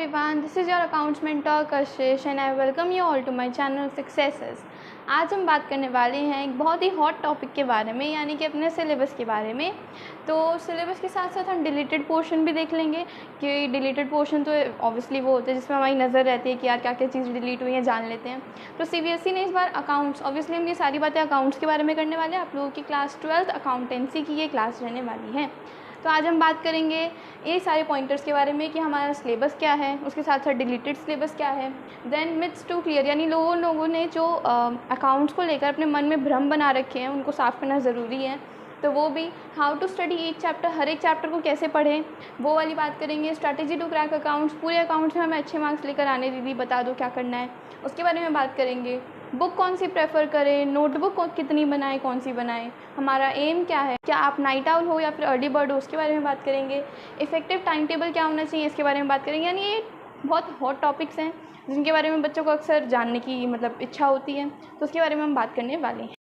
everyone, this is your accounts mentor Kashish and I welcome you all to my channel Successes। आज हम बात करने वाले हैं एक बहुत ही हॉट टॉपिक के बारे में, यानी कि अपने सिलेबस के बारे में। तो सिलेबस के साथ साथ हम डिलीटेड पोर्शन भी देख लेंगे कि डिलीटेड पोर्शन तो ऑब्वियसली वो होता है जिसमें हमारी नज़र रहती है कि यार क्या क्या चीज़ डिलीट हुई है, जान लेते हैं। तो सीबीएसई ने इस बार अकाउंट्स, ऑब्वियसली हम ये सारी बातें अकाउंट्स के बारे में करने वाले हैं। आप लोगों की क्लास 12th अकाउंटेंसी की ये क्लास रहने वाली है। तो आज हम बात करेंगे ये सारे पॉइंटर्स के बारे में कि हमारा सिलेबस क्या है, उसके साथ साथ डिलीटेड सिलेबस क्या है, देन मिथ्स टू क्लियर, यानी लोगों ने जो अकाउंट्स को लेकर अपने मन में भ्रम बना रखे हैं उनको साफ़ करना ज़रूरी है। तो वो भी how to study each chapter, हर एक चैप्टर को कैसे पढ़ें वो वाली बात करेंगे। स्ट्रैटेजी टू क्रैक अकाउंट्स, पूरे अकाउंट्स में हमें अच्छे मार्क्स लेकर आने, दीदी बता दो क्या करना है, उसके बारे में बात करेंगे। बुक कौन सी प्रेफर करें, नोटबुक कितनी बनाएं, कौन सी बनाएं, हमारा एम क्या है, क्या आप नाइट आउल हो या फिर अर्ली बर्ड हो, उसके बारे में बात करेंगे। इफेक्टिव टाइम टेबल क्या होना चाहिए, इसके बारे में बात करेंगे। यानी ये बहुत हॉट टॉपिक्स हैं जिनके बारे में बच्चों को अक्सर जानने की इच्छा होती है, तो उसके बारे में हम बात करने वाले हैं।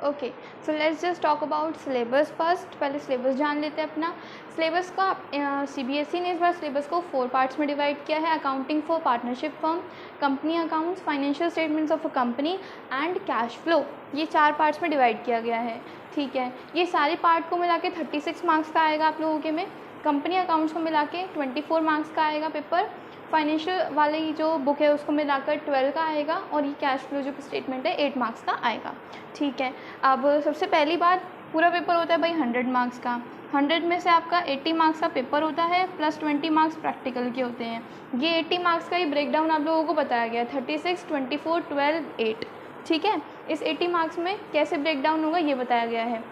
Okay, so let's just talk about syllabus first. पहले सिलेबस जान लेते हैं अपना। सिलेबस का सीबीएसई ने इस बार सिलेबस को 4 पार्ट्स में डिवाइड किया है। Accounting for partnership firm, company accounts, financial statements of a company and cash flow, ये 4 पार्ट्स में डिवाइड किया गया है। ठीक है, ये सारे पार्ट को मिला के 36 मार्क्स का आएगा आप लोगों के में। कंपनी अकाउंट्स को मिला के 24 मार्क्स का आएगा पेपर। फाइनेंशियल वाली जो बुक है उसको मिलाकर 12 का आएगा, और ये कैश फ्लो जो स्टेटमेंट है 8 मार्क्स का आएगा। ठीक है, अब सबसे पहली बात, पूरा पेपर होता है भाई 100 मार्क्स का। 100 में से आपका 80 मार्क्स का पेपर होता है प्लस 20 मार्क्स प्रैक्टिकल के होते हैं। ये 80 मार्क्स का ही ब्रेक डाउन आप लोगों को बताया गया है, 36, 24, 12, 8। ठीक है, इस 80 मार्क्स में कैसे ब्रेक डाउन होगा ये बताया गया है।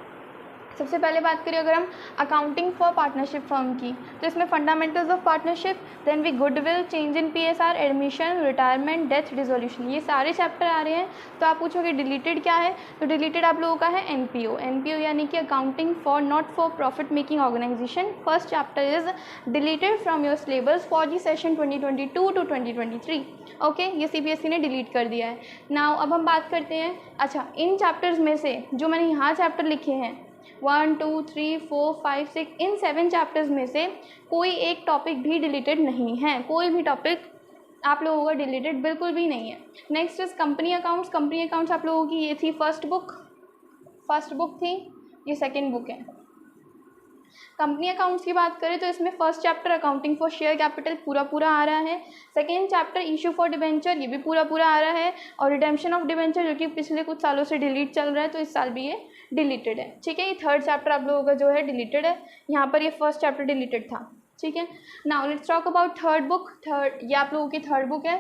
सबसे पहले बात करें अगर हम अकाउंटिंग फॉर पार्टनरशिप फर्म की, तो इसमें fundamentals of partnership, then we goodwill, change in PSR, admission, retirement, death, dissolution, ये सारे चैप्टर आ रहे हैं। तो आप पूछोगे डिलीटेड क्या है, तो डिलीटेड आप लोगों का है एनपीओ। एनपीओ यानी कि accounting for not for profit making organisation. First chapter is deleted from your syllabus for the session 2022 to 2023। Okay, ये सीबीएसई ने डिलीट कर दिया है। नाउ अब हम बात करते हैं, अच्छा इन चैप्टर्स में से जो मैंने यहाँ चैप्टर लिखे हैं 1, 2, 3, 4, 5, 6, इन 7 चैप्टर्स में से कोई एक टॉपिक भी डिलीटेड नहीं है। कोई भी टॉपिक आप लोगों का डिलीटेड बिल्कुल भी नहीं है। Next is company accounts. Company accounts आप लोगों की ये थी फर्स्ट बुक थी, ये सेकेंड बुक है। कंपनी अकाउंट्स की बात करें तो इसमें first chapter accounting for share capital पूरा आ रहा है। Second chapter issue for debenture, ये भी पूरा आ रहा है। और रिडेम्पशन ऑफ डिबेंचर जो कि पिछले कुछ सालों से डिलीट चल रहा है, तो इस साल भी ये डिलीटेड है। ठीक है, ये थर्ड चैप्टर आप लोगों का जो है डिलीटेड है। यहाँ पर ये फर्स्ट चैप्टर डिलीटेड था। ठीक है, now let's talk about third book. ये आप लोगों की थर्ड बुक है,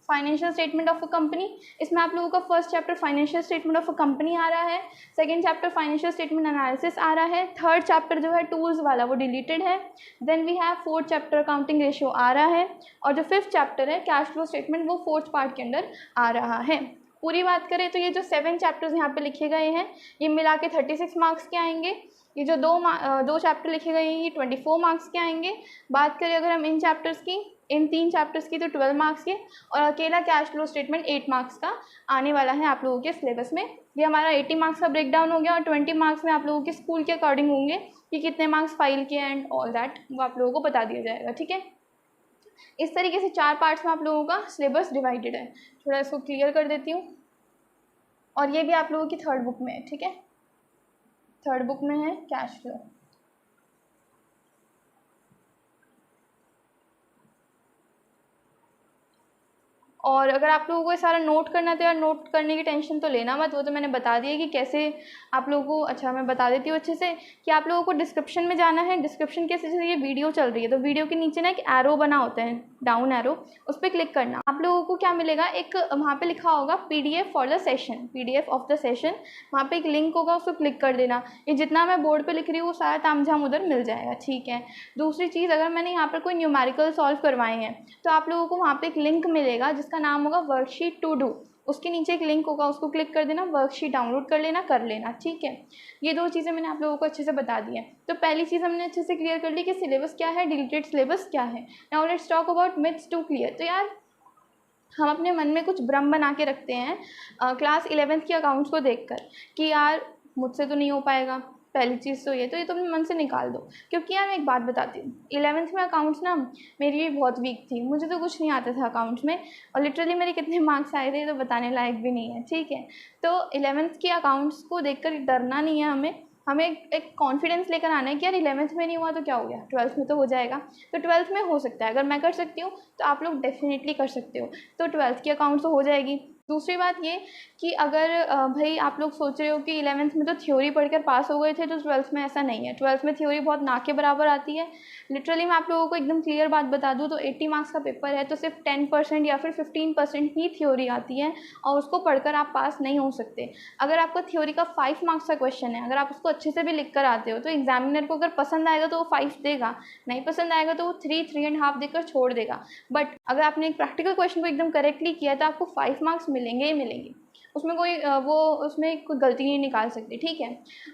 financial statement of a company. इसमें आप लोगों का first chapter financial statement of a company आ रहा है, second chapter financial statement analysis आ रहा है, थर्ड चैप्टर जो है टूल्स वाला वो डिलीटेड है। Then we have fourth chapter accounting ratio आ रहा है, और जो फिफ्थ चैप्टर है कैश फ्लो स्टेटमेंट वो फोर्थ पार्ट के अंदर आ रहा है। पूरी बात करें तो ये जो 7 चैप्टर्स यहाँ पे लिखे गए हैं ये मिला के 36 मार्क्स के आएंगे। ये जो दो चैप्टर लिखे गए हैं ये 24 मार्क्स के आएंगे। बात करें अगर हम इन 3 चैप्टर्स की तो 12 मार्क्स के, और अकेला कैश फ्लो स्टेटमेंट 8 मार्क्स का आने वाला है आप लोगों के सिलेबस में। ये हमारा 80 मार्क्स का ब्रेक डाउन हो गया, और 20 मार्क्स में आप लोगों के स्कूल के अकॉर्डिंग होंगे कि कितने मार्क्स फाइल किए एंड ऑल दैट, वो आप लोगों को बता दिया जाएगा। ठीक है, इस तरीके से 4 पार्ट्स में आप लोगों का सिलेबस डिवाइडेड है। थोड़ा इसको क्लियर कर देती हूँ, और ये भी आप लोगों की थर्ड बुक में है। ठीक है, थर्ड बुक में है कैश फ्लो। और अगर आप लोगों को ये सारा नोट करना था, यार नोट करने की टेंशन तो लेना मत, वो तो मैंने बता दिया कि कैसे आप लोगों को। अच्छा, मैं बता देती हूँ अच्छे से कि आप लोगों को डिस्क्रिप्शन में जाना है। डिस्क्रिप्शन के जैसे ये वीडियो चल रही है तो वीडियो के नीचे ना एक एरो बना होता है, डाउन एरो, उस पर क्लिक करना। आप लोगों को क्या मिलेगा, एक वहाँ पे लिखा होगा PDF for the session, PDF of the session, वहाँ पे एक लिंक होगा, उसको क्लिक कर देना। ये जितना मैं बोर्ड पे लिख रही हूँ वो सारा तामझाम उधर मिल जाएगा। ठीक है, दूसरी चीज़, अगर मैंने यहाँ पर कोई न्यूमेरिकल सॉल्व करवाए हैं तो आप लोगों को वहाँ पे एक लिंक मिलेगा जिसका नाम होगा वर्कशीट टू डू। उसके नीचे एक लिंक होगा, उसको क्लिक कर देना, वर्कशीट डाउनलोड कर लेना। ठीक है, ये 2 चीज़ें मैंने आप लोगों को अच्छे से बता दी हैं। तो पहली चीज़ हमने अच्छे से क्लियर कर ली कि सिलेबस क्या है, डिलीटेड सिलेबस क्या है। Now let's talk about myths to clear. तो यार हम अपने मन में कुछ भ्रम बना के रखते हैं क्लास 11th की अकाउंट्स को देखकर कि यार मुझसे तो नहीं हो पाएगा, पहली चीज़ तो ये तुम अपने मन से निकाल दो। क्योंकि यार मैं एक बात बताती हूँ, 11th में अकाउंट्स ना मेरी भी बहुत वीक थी, मुझे तो कुछ नहीं आता था अकाउंट्स में, और लिटरली मेरे कितने मार्क्स आए थे तो बताने लायक भी नहीं है, ठीक है। तो 11th के अकाउंट्स को देखकर डरना नहीं है हमें एक कॉन्फिडेंस लेकर आना है कि यार 11th में नहीं हुआ तो क्या हो गया, 12th में तो हो जाएगा। तो 12th में हो सकता है, अगर मैं कर सकती हूँ तो आप लोग डेफिनेटली कर सकते हो। तो 12th की अकाउंट्स तो हो जाएगी। दूसरी बात ये कि अगर भाई आप लोग सोच रहे हो कि 11th में तो थ्योरी पढ़कर पास हो गए थे, तो 12th में ऐसा नहीं है। 12th में थ्योरी बहुत ना के बराबर आती है। लिटरली मैं आप लोगों को एकदम क्लियर बात बता दूँ तो 80 मार्क्स का पेपर है तो सिर्फ 10% या फिर 15% ही थ्योरी आती है, और उसको पढ़कर आप पास नहीं हो सकते। अगर आपका थ्योरी का 5 मार्क्स का क्वेश्चन है, अगर आप उसको अच्छे से भी लिख कर आते हो तो एग्जामिनर को अगर पसंद आएगा तो वो 5 देगा, नहीं पसंद आएगा तो वो 3.5 देकर छोड़ देगा। बट अगर आपने एक प्रैक्टिकल क्वेश्चन को एकदम करेक्टली किया तो आपको 5 मार्क्स मिलेंगे ही मिलेंगे, उसमें कोई गलती नहीं निकाल सकती, ठीक है।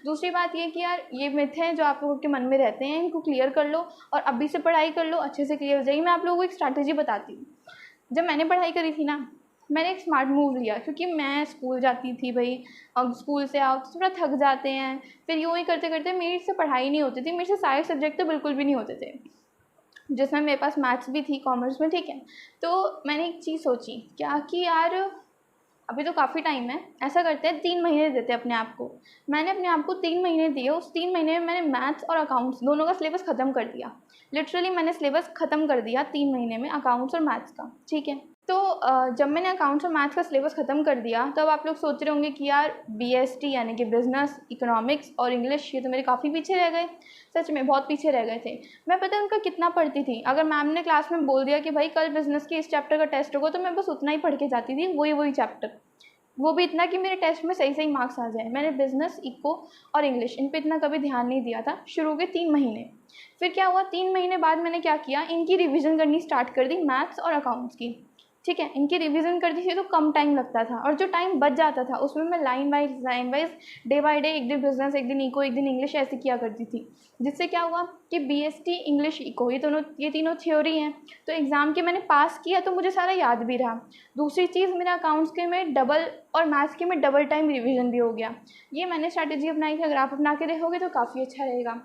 दूसरी बात ये कि यार ये मिथ है जो आप लोगों के मन में रहते हैं, इनको क्लियर कर लो और अभी से पढ़ाई कर लो, अच्छे से क्लियर हो जाएगी। मैं आप लोगों को एक स्ट्रैटेजी बताती हूँ। जब मैंने पढ़ाई करी थी ना, मैंने एक स्मार्ट मूव लिया, क्योंकि मैं स्कूल जाती थी भाई, और स्कूल से आओ तो थोड़ा थक जाते हैं, फिर यूँ ही करते करते मेरे से पढ़ाई नहीं होती थी, मेरे से सारे सब्जेक्ट तो बिल्कुल भी नहीं होते थे, जिसमें मेरे पास मैथ्स भी थी, कॉमर्स में, ठीक है। तो मैंने एक चीज़ सोची क्या कि यार अभी तो काफ़ी टाइम है, ऐसा करते हैं 3 महीने देते हैं अपने आप को। मैंने अपने आप को 3 महीने दिए, उस 3 महीने में मैंने मैथ्स और अकाउंट्स दोनों का सिलेबस ख़त्म कर दिया। लिटरली मैंने सिलेबस ख़त्म कर दिया 3 महीने में, अकाउंट्स और मैथ्स का, ठीक है। तो जब मैंने अकाउंट्स और मैथ्स का सिलेबस ख़त्म कर दिया तब आप लोग सोच रहे होंगे कि यार BST यानी कि बिजनेस, इकोनॉमिक्स और इंग्लिश, ये तो मेरे काफ़ी पीछे रह गए। सच में बहुत पीछे रह गए थे। मैं पता है उनका कितना पढ़ती थी, अगर मैम ने क्लास में बोल दिया कि भाई कल बिजनेस के इस चैप्टर का टेस्ट होगा तो मैं बस उतना ही पढ़ के जाती थी, वही चैप्टर, वो भी इतना कि मेरे टेस्ट में सही सही मार्क्स आ जाए। मैंने बिजनेस, इको और इंग्लिश इन पे इतना कभी ध्यान नहीं दिया था शुरू के 3 महीने। फिर क्या हुआ, 3 महीने बाद मैंने क्या किया, इनकी रिवीजन करनी स्टार्ट कर दी, मैथ्स और अकाउंट्स की, ठीक है। इनकी रिवीजन करती थी तो कम टाइम लगता था, और जो टाइम बच जाता था उसमें मैं line wise day by day, एक दिन बिजनेस, एक दिन इको, एक दिन इंग्लिश, ऐसे किया करती थी। जिससे क्या हुआ कि BST, इंग्लिश, इको, ये तीनों थ्योरी हैं, तो एग्ज़ाम के मैंने पास किया तो मुझे सारा याद भी रहा। दूसरी चीज़, मेरा अकाउंट्स के में डबल और मैथ्स के में डबल टाइम रिवीजन भी हो गया। ये मैंने स्ट्रैटेजी अपनाई थी, अगर आप अपना के देखोगे तो काफ़ी अच्छा रहेगा।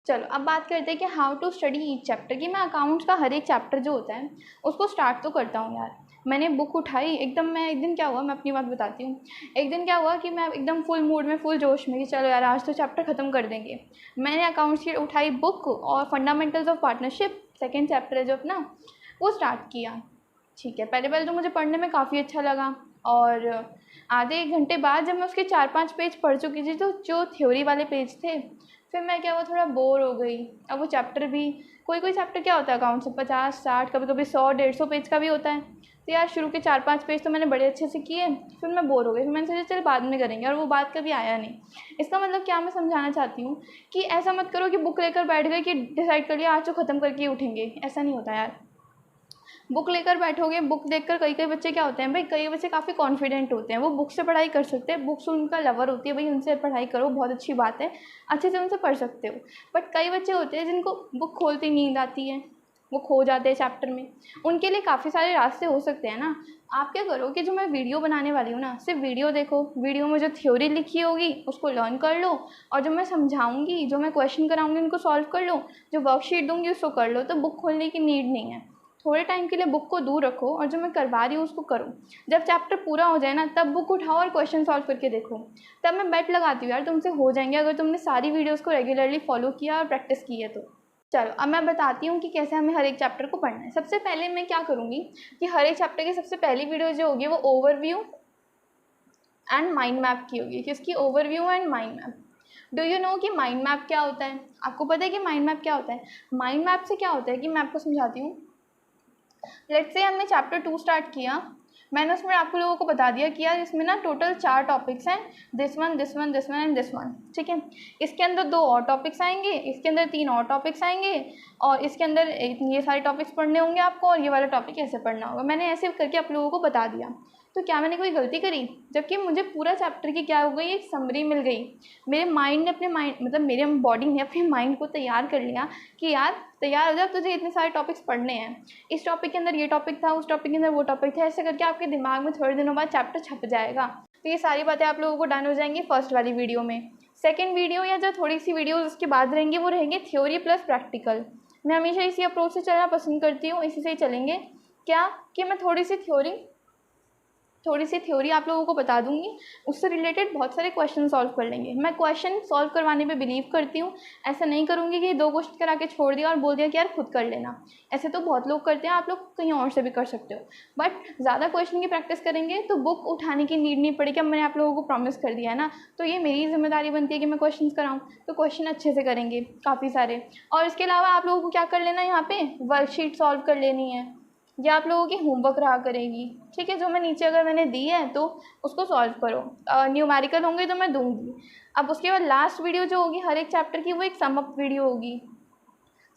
चलो अब बात करते हैं कि how to study each chapter, कि मैं अकाउंट्स का हर एक चैप्टर जो होता है उसको स्टार्ट तो करता हूँ यार। मैंने बुक उठाई एकदम, मैं एक दिन क्या हुआ, मैं अपनी बात बताती हूँ। एक दिन क्या हुआ कि मैं एकदम फुल मूड में, फुल जोश में कि चलो यार आज तो चैप्टर ख़त्म कर देंगे। मैंने अकाउंट्स की उठाई बुक और fundamentals of partnership, second chapter है जो अपना, वो स्टार्ट किया, ठीक है। पहले पहले तो मुझे पढ़ने में काफ़ी अच्छा लगा, और आधे एक घंटे बाद जब मैं उसके 4-5 पेज पढ़ चुकी थी, तो जो थ्योरी वाले पेज थे, फिर मैं क्या हुआ, थोड़ा बोर हो गई। अब वो चैप्टर भी, कोई कोई चैप्टर क्या होता है अकाउंट से 50-60, कभी कभी 100-150 पेज का भी होता है। तो यार शुरू के 4-5 पेज तो मैंने बड़े अच्छे से किए, फिर मैं बोर हो गई, फिर मैंने सोचा चल बाद में करेंगे, और वो बात कभी आया नहीं। इसका मतलब क्या मैं समझाना चाहती हूँ कि ऐसा मत करो कि बुक लेकर बैठ गए कि डिसाइड कर लिया आज तो ख़त्म करके ही उठेंगे, ऐसा नहीं होता यार। बुक लेकर बैठोगे, बुक देखकर कई कई बच्चे क्या होते हैं भाई, कई बच्चे काफ़ी कॉन्फिडेंट होते हैं, वो बुक से पढ़ाई कर सकते हैं, बुक्स उनका लवर होती है भाई, उनसे पढ़ाई करो, बहुत अच्छी बात है, अच्छे से उनसे पढ़ सकते हो। बट कई बच्चे होते हैं जिनको बुक खोलते ही नींद आती है, वो खो जाते हैं चैप्टर में। उनके लिए काफ़ी सारे रास्ते हो सकते हैं ना। आप क्या करो कि जो मैं वीडियो बनाने वाली हूँ ना, सिर्फ वीडियो देखो, वीडियो में जो थ्योरी लिखी होगी उसको लर्न कर लो, और जो मैं समझाऊंगी, जो मैं क्वेश्चन कराऊंगी उनको सॉल्व कर लो, जो वर्कशीट दूंगी उसको कर लो। तो बुक खोलने की नीड नहीं है, थोड़े टाइम के लिए बुक को दूर रखो और जो मैं करवा रही हूँ उसको करो। जब चैप्टर पूरा हो जाए ना, तब बुक उठाओ और क्वेश्चन सॉल्व करके देखो। तब मैं बेट लगाती हूँ यार तुमसे हो जाएंगे, अगर तुमने सारी वीडियोस को रेगुलरली फॉलो किया और प्रैक्टिस की है तो। चलो अब मैं बताती हूँ कि कैसे हमें हर एक चैप्टर को पढ़ना है। सबसे पहले मैं क्या करूँगी कि हर एक चैप्टर की सबसे पहली वीडियो जो होगी वो ओवरव्यू एंड माइंड मैप की होगी। किसकी? Overview and mind map. Do you know कि माइंड मैप क्या होता है? आपको पता है कि माइंड मैप क्या होता है? माइंड मैप से क्या होता है कि मैं आपको समझाती हूँ। लेट्स से हमने चैप्टर 2 स्टार्ट किया, मैंने उसमें आपको लोगों को बता दिया कि यार इसमें ना टोटल 4 टॉपिक्स हैं, this one and this one, ठीक है। इसके अंदर 2 और टॉपिक्स आएंगे, इसके अंदर 3 और टॉपिक्स आएंगे, और इसके अंदर ये सारे टॉपिक्स पढ़ने होंगे आपको, और ये वाला टॉपिक ऐसे पढ़ना होगा। मैंने ऐसे करके आप लोगों को बता दिया। तो क्या मैंने कोई गलती करी? जबकि मुझे पूरा चैप्टर की क्या हो गई, एक समरी मिल गई। मेरे माइंड ने अपने माइंड मतलब मेरे बॉडी ने अपने माइंड को तैयार कर लिया कि यार तैयार हो जाओ, तुझे इतने सारे टॉपिक्स पढ़ने हैं, इस टॉपिक के अंदर ये टॉपिक था, उस टॉपिक के अंदर वो टॉपिक था, ऐसे करके आपके दिमाग में थोड़े दिनों बाद चैप्टर छप जाएगा। तो ये सारी बातें आप लोगों को डन हो जाएंगी फर्स्ट वाली वीडियो में। सेकेंड वीडियो या जो थोड़ी सी वीडियोज़ उसके बाद रहेंगी वो रहेंगे थ्योरी प्लस प्रैक्टिकल। मैं हमेशा इसी अप्रोच से चलना पसंद करती हूँ, इसी से ही चलेंगे। क्या कि मैं थोड़ी सी थ्योरी आप लोगों को बता दूंगी, उससे रिलेटेड बहुत सारे क्वेश्चन सॉल्व कर लेंगे। मैं क्वेश्चन सॉल्व करवाने पे बिलीव करती हूँ। ऐसा नहीं करूँगी कि 2 क्वेश्चन करा के छोड़ दिया और बोल दिया कि यार खुद कर लेना। ऐसे तो बहुत लोग करते हैं, आप लोग कहीं और से भी कर सकते हो, बट ज़्यादा क्वेश्चन की प्रैक्टिस करेंगे तो बुक उठाने की नीड नहीं पड़ेगी। अब मैंने आप लोगों को प्रॉमिस कर दिया है ना, तो ये मेरी जिम्मेदारी बनती है कि मैं क्वेश्चन कराऊँ, तो क्वेश्चन अच्छे से करेंगे काफ़ी सारे। और इसके अलावा आप लोगों को क्या कर लेना है, यहाँ पे वर्कशीट सॉल्व कर लेनी है, ये आप लोगों की होमवर्क रहा करेगी। ठीक है, जो मैं नीचे अगर मैंने दी है तो उसको सॉल्व करो। न्यूमेरिकल होंगे तो मैं दूंगी। अब उसके बाद लास्ट वीडियो जो होगी हर एक चैप्टर की, वो एक सम अप वीडियो होगी।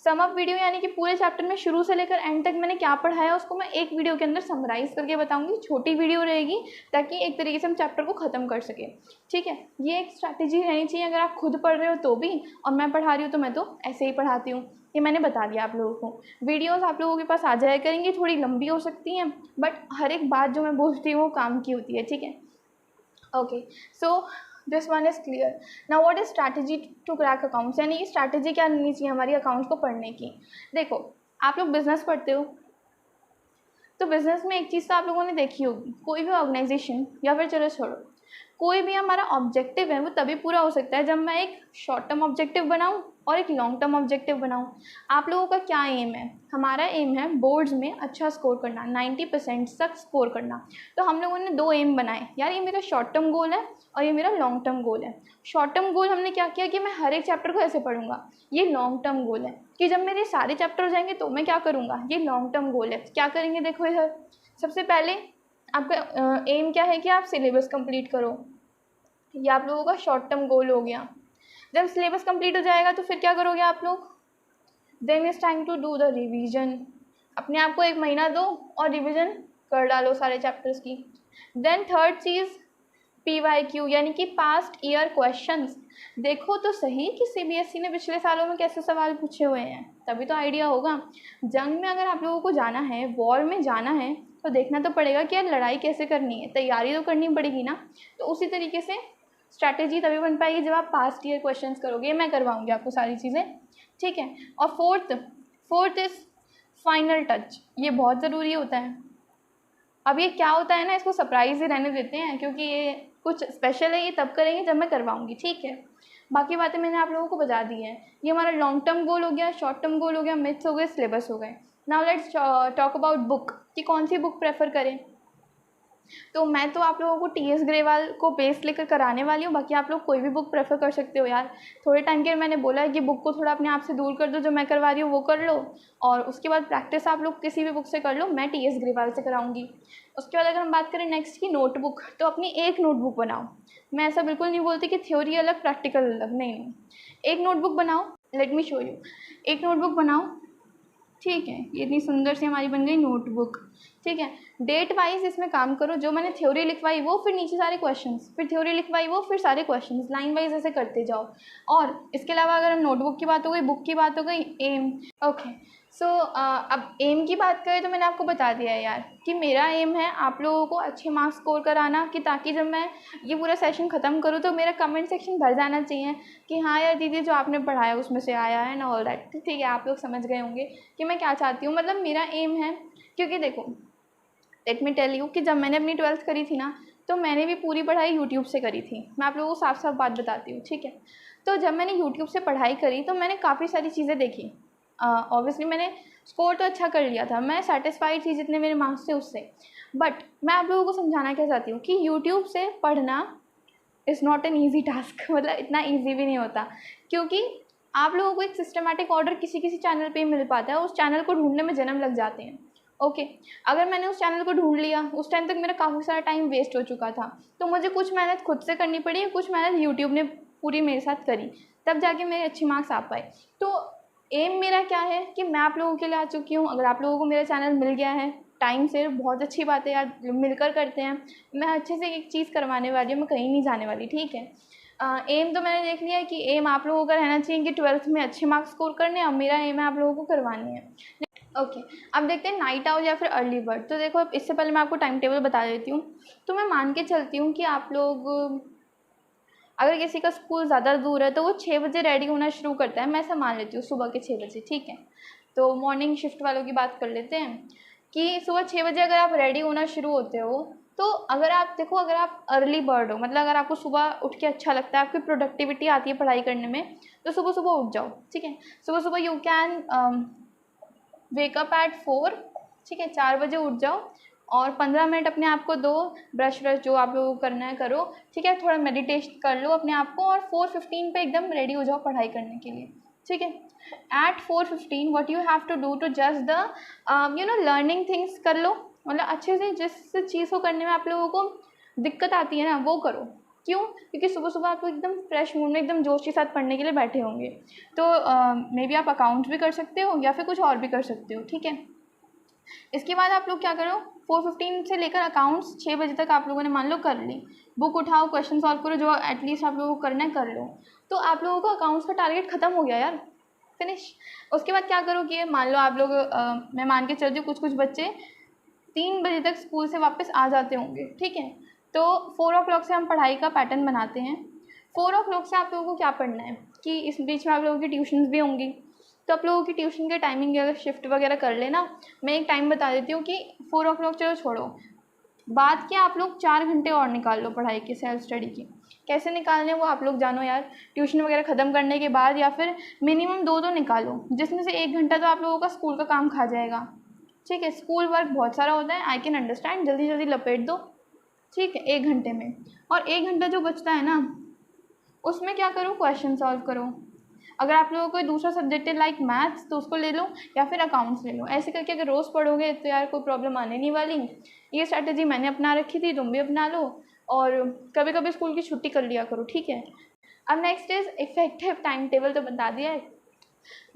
सम अप वीडियो यानी कि पूरे चैप्टर में शुरू से लेकर एंड तक मैंने क्या पढ़ाया उसको मैं एक वीडियो के अंदर समराइज़ करके बताऊंगी। छोटी वीडियो रहेगी ताकि एक तरीके से हम चैप्टर को ख़त्म कर सकें। ठीक है, ये एक स्ट्रैटेजी रहनी चाहिए अगर आप खुद पढ़ रहे हो तो भी, और मैं पढ़ा रही हूँ तो मैं तो ऐसे ही पढ़ाती हूँ। ये मैंने बता दिया आप लोगों को। वीडियोस आप लोगों के पास आ जाया करेंगी, थोड़ी लंबी हो सकती हैं, बट हर एक बात जो मैं बोलती हूँ वो काम की होती है। ठीक है, okay, so this one is clear. Now what is strategy to crack accounts, यानी कि स्ट्रैटेजी क्या रहनी चाहिए हमारी अकाउंट्स को पढ़ने की। देखो, आप लोग बिजनेस पढ़ते हो तो बिजनेस में एक चीज़ तो आप लोगों ने देखी होगी, कोई भी ऑर्गेनाइजेशन या फिर चलो छोड़ो, कोई भी हमारा ऑब्जेक्टिव है वो तभी पूरा हो सकता है जब मैं एक शॉर्ट टर्म ऑब्जेक्टिव बनाऊं और एक लॉन्ग टर्म ऑब्जेक्टिव बनाऊं। आप लोगों का क्या एम है? हमारा एम है बोर्ड्स में अच्छा स्कोर करना, 90% तक स्कोर करना। तो हम लोगों ने 2 एम बनाए, यार ये मेरा शॉर्ट टर्म गोल है और ये मेरा लॉन्ग टर्म गोल है। शॉर्ट टर्म गोल हमने क्या किया कि मैं हर एक चैप्टर को ऐसे पढ़ूंगा। ये लॉन्ग टर्म गोल है कि जब मेरे सारे चैप्टर हो जाएंगे तो मैं क्या करूँगा, ये लॉन्ग टर्म गोल है। क्या करेंगे, देखो इधर सबसे पहले आपका एम क्या है कि आप सिलेबस कंप्लीट करो, ये आप लोगों का शॉर्ट टर्म गोल हो गया। जब सिलेबस कंप्लीट हो जाएगा तो फिर क्या करोगे आप लोग, then is time to do the revision. अपने आप को 1 महीना दो और रिवीजन कर डालो सारे चैप्टर्स की। देन थर्ड चीज़ PYQ यानी कि पास्ट ईयर क्वेश्चंस। देखो तो सही कि CBSE ने पिछले सालों में कैसे सवाल पूछे हुए हैं, तभी तो आइडिया होगा। जंग में अगर आप लोगों को जाना है, वॉर में जाना है, तो देखना तो पड़ेगा कि यार लड़ाई कैसे करनी है, तैयारी तो करनी पड़ेगी ना। तो उसी तरीके से स्ट्रैटेजी तभी बन पाएगी जब आप पास्ट ईयर क्वेश्चंस करोगे। मैं करवाऊंगी आपको सारी चीज़ें। ठीक है, और फोर्थ इज़ फाइनल टच। ये बहुत ज़रूरी होता है। अब ये क्या होता है ना, इसको सरप्राइज ही रहने देते हैं क्योंकि ये कुछ स्पेशल है, ये तब करेंगे जब मैं करवाऊंगी। ठीक है, बाकी बातें मैंने आप लोगों को बता दी हैं। ये हमारा लॉन्ग टर्म गोल हो गया, शॉर्ट टर्म गोल हो गया, मिथ्स हो गए, सिलेबस हो गए। Now let's talk about book कि कौन सी बुक प्रेफर करें। तो मैं तो आप लोगों को TS ग्रेवाल को बेस लेकर कराने वाली हूँ, बाकी आप लोग कोई भी बुक प्रेफर कर सकते हो यार। थोड़े टाइम के मैंने बोला है कि बुक को थोड़ा अपने आप से दूर कर दो, जो मैं करवा रही हूँ वो कर लो, और उसके बाद प्रैक्टिस आप लोग किसी भी बुक से कर लो। मैं TS ग्रेवाल से कराऊंगी। उसके बाद अगर हम बात करें नेक्स्ट की नोटबुक, तो अपनी एक नोटबुक बनाओ। मैं ऐसा बिल्कुल नहीं बोलती कि थ्योरी अलग प्रैक्टिकल अलग, नहीं, एक नोटबुक बनाओ। लेट मी शो यू, एक नोटबुक बनाओ। ठीक है, ये इतनी सुंदर सी हमारी बन गई नोटबुक। ठीक है, डेट वाइज इसमें काम करो, जो मैंने थ्योरी लिखवाई वो, फिर नीचे सारे क्वेश्चंस, फिर थ्योरी लिखवाई वो, फिर सारे क्वेश्चंस, लाइन वाइज ऐसे करते जाओ। और इसके अलावा अगर हम नोटबुक की बात हो गई, बुक की बात हो गई, एम। ओके, सो अब एम की बात करें तो मैंने आपको बता दिया है यार कि मेरा एम है आप लोगों को अच्छे मार्क्स स्कोर कराना, कि ताकि जब मैं ये पूरा सेशन ख़त्म करूँ तो मेरा कमेंट सेक्शन भर जाना चाहिए कि हाँ यार दीदी जो आपने पढ़ाया उसमें से आया है ना, ऑल दैट। ठीक है, आप लोग समझ गए होंगे कि मैं क्या चाहती हूँ। मतलब मेरा एम है, क्योंकि देखो लेट मी टेल यू कि जब मैंने अपनी 12th करी थी ना, तो मैंने भी पूरी पढ़ाई यूट्यूब से करी थी। मैं आप लोगों को साफ साफ बात बताती हूँ। ठीक है, तो जब मैंने यूट्यूब से पढ़ाई करी तो मैंने काफ़ी सारी चीज़ें देखी। ऑब्वियसली मैंने स्कोर तो अच्छा कर लिया था, मैं सेटिस्फाइड थी जितने मेरे मार्क्स थे उससे। बट मैं आप लोगों को समझाना क्या चाहती हूँ कि यूट्यूब से पढ़ना is not an easy task. मतलब इतना ईजी भी नहीं होता, क्योंकि आप लोगों को एक सिस्टमेटिक ऑर्डर किसी किसी चैनल पे मिल पाता है, उस चैनल को ढूंढने में जन्म लग जाते हैं। ओके, अगर मैंने उस चैनल को ढूंढ लिया, उस टाइम तक मेरा काफ़ी सारा टाइम वेस्ट हो चुका था, तो मुझे कुछ मेहनत खुद से करनी पड़ी, कुछ मेहनत यूट्यूब ने पूरी मेरे साथ करी, तब जाके मेरे अच्छे मार्क्स आ पाए। तो एम मेरा क्या है कि मैं आप लोगों के लिए आ चुकी हूँ। अगर आप लोगों को मेरा चैनल मिल गया है टाइम से, बहुत अच्छी बात है यार, मिलकर करते हैं। मैं अच्छे से एक चीज़ करवाने वाली हूँ, मैं कहीं नहीं जाने वाली, ठीक है। एम तो मैंने देख लिया है कि एम आप लोगों का रहना चाहिए कि 12th में अच्छे मार्क्स स्कोर करने हैं, और मेरा एम है आप लोगों को करवानी है। ओके, अब देखते हैं नाइट आउट या फिर अर्ली बर्ड। तो देखो, अब इससे पहले मैं आपको टाइम टेबल बता देती हूँ। तो मैं मान के चलती हूँ कि आप लोग, अगर किसी का स्कूल ज़्यादा दूर है तो वो 6 बजे रेडी होना शुरू करता है, मैं ऐसा मान लेती हूँ, सुबह के 6 बजे, ठीक है। तो मॉर्निंग शिफ्ट वालों की बात कर लेते हैं कि सुबह 6 बजे अगर आप रेडी होना शुरू होते हो, तो अगर आप देखो, अगर आप अर्ली बर्ड हो, मतलब अगर आपको सुबह उठ के अच्छा लगता है, आपकी प्रोडक्टिविटी आती है पढ़ाई करने में, तो सुबह सुबह उठ जाओ, ठीक है। सुबह सुबह यू कैन वेकअप एट 4, ठीक है, 4 बजे उठ जाओ और 15 मिनट अपने आप को दो, ब्रश व्रश जो आप लोगों को करना है करो, ठीक है, थोड़ा मेडिटेशन कर लो अपने आप को, और 4:15 पे एकदम रेडी हो जाओ पढ़ाई करने के लिए, ठीक है। At 4:15 what you have to do to just the learning things कर लो, मतलब अच्छे से जिस चीज़ को करने में आप लोगों को दिक्कत आती है ना, वो करो। क्यों? क्योंकि सुबह सुबह आप एकदम फ्रेश मूड में, एकदम जोश के साथ पढ़ने के लिए बैठे होंगे। तो मे बी आप अकाउंट्स भी कर सकते हो या फिर कुछ और भी कर सकते हो, ठीक है। इसके बाद आप लोग क्या करो, 4:15 से लेकर अकाउंट्स 6 बजे तक आप लोगों ने मान लो कर ली, बुक उठाओ, क्वेश्चन सॉल्व करो, जो एटलीस्ट आप लोगों को करना है कर लो। तो आप लोगों को अकाउंट्स का टारगेट ख़त्म हो गया यार, फिनिश। उसके बाद क्या करो कि मान लो आप लोग, मैं मान के चलती हूँ कुछ बच्चे 3 बजे तक स्कूल से वापस आ जाते होंगे, ठीक है। तो 4 o'clock से हम पढ़ाई का पैटर्न बनाते हैं। 4 o'clock से आप लोगों को क्या पढ़ना है कि इस बीच में आप लोगों की ट्यूशन्स भी होंगी, तो आप लोगों की ट्यूशन के टाइमिंग अगर शिफ्ट वगैरह कर लेना। मैं एक टाइम बता देती हूँ कि 4 o'clock चलो छोड़ो, बाद के आप लोग 4 घंटे और निकाल लो पढ़ाई के, सेल्फ स्टडी की। कैसे निकालने वो आप लोग जानो यार, ट्यूशन वगैरह ख़त्म करने के बाद, या फिर मिनिमम 2 निकालो, जिसमें से 1 घंटा तो आप लोगों का स्कूल का काम खा जाएगा, ठीक है। स्कूल वर्क बहुत सारा होता है, आई कैन अंडरस्टैंड, जल्दी जल्दी लपेट दो, ठीक है, 1 घंटे में। और 1 घंटा जो बचता है ना, उसमें क्या करो, क्वेश्चन सॉल्व करो। अगर आप लोगों को कोई दूसरा सब्जेक्ट है लाइक मैथ्स, तो उसको ले लो, या फिर अकाउंट्स ले लो। ऐसे करके अगर रोज़ पढ़ोगे तो यार कोई प्रॉब्लम आने नहीं वाली। ये स्ट्रैटेजी मैंने अपना रखी थी, तुम भी अपना लो, और कभी कभी स्कूल की छुट्टी कर लिया करो, ठीक है। अब next is effective time table, तो बता दिया है।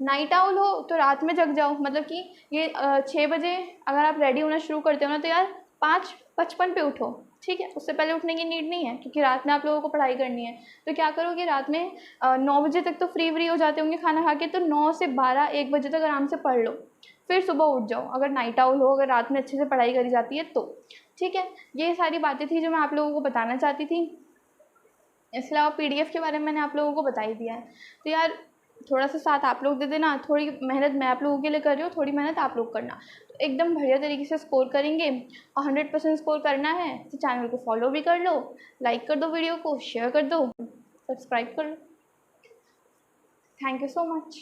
नाइट आउल हो तो रात में जग जाओ, मतलब कि ये 6 बजे अगर आप रेडी होना शुरू करते हो ना, तो यार 5:55 पे उठो, ठीक है। उससे पहले उठने की नीड नहीं है, क्योंकि रात में आप लोगों को पढ़ाई करनी है। तो क्या करो कि रात में 9 बजे तक तो फ्री हो जाते होंगे खाना खा के, तो 9 से 12-1 बजे तक आराम से पढ़ लो, फिर सुबह उठ जाओ। अगर नाइट आउल हो, अगर रात में अच्छे से पढ़ाई करी जाती है तो, ठीक है। ये सारी बातें थी जो मैं आप लोगों को बताना चाहती थी। इसके अलावा PDF के बारे में मैंने आप लोगों को बता ही दिया है। तो यार थोड़ा सा साथ आप लोग दे देना, थोड़ी मेहनत मैं आप लोगों के लिए कर रही हूँ, थोड़ी मेहनत आप लोग करना, तो एकदम बढ़िया तरीके से स्कोर करेंगे। और 100% स्कोर करना है तो चैनल को फॉलो भी कर लो, लाइक कर दो, वीडियो को शेयर कर दो, सब्सक्राइब कर लो। Thank you so much.